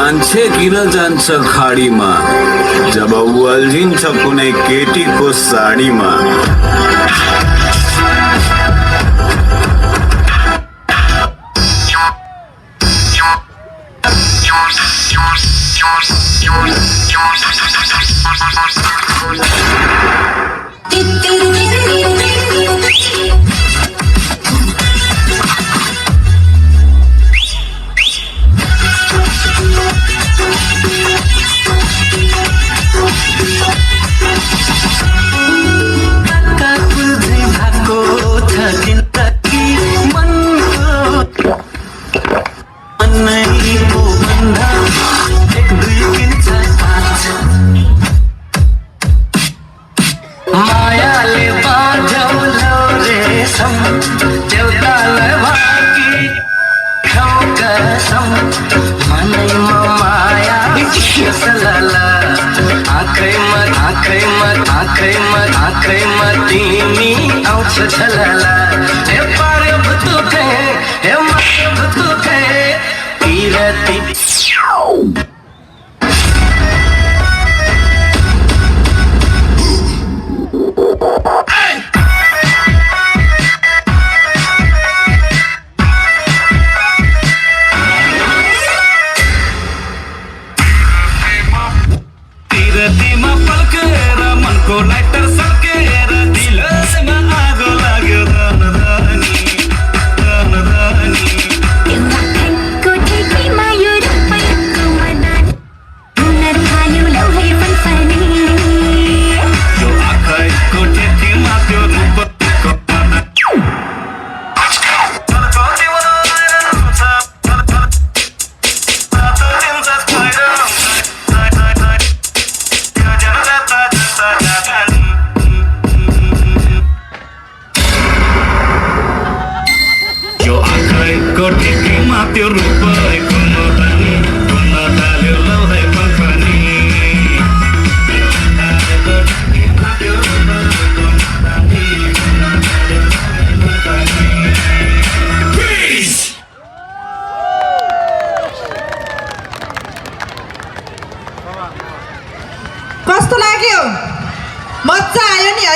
मान्छे किन जान्छ खाडीमा जब उल्झिन्छ कुनै केटीको साडीमा। मायाले बाँझौलो रेशम देउतालाई भाकी खाऊ कसम मनैमा माया सलला आँखैमा तिमी आउँछ झलला। हे पारे भुतुके हे मारे भुतुके पिरती तिरमा पल्केर मनको लाइटर सल्केर दिलमा आगो लाग्यो धन धनी धन धनी। यो आँखाको ठेकीमा त्यो रूपको कोठीमा त्यो रूपको मदानी घुम्न थाल्यो लौ है पल्पनी। कस्तो लाग्यो? मजा आयो नि है?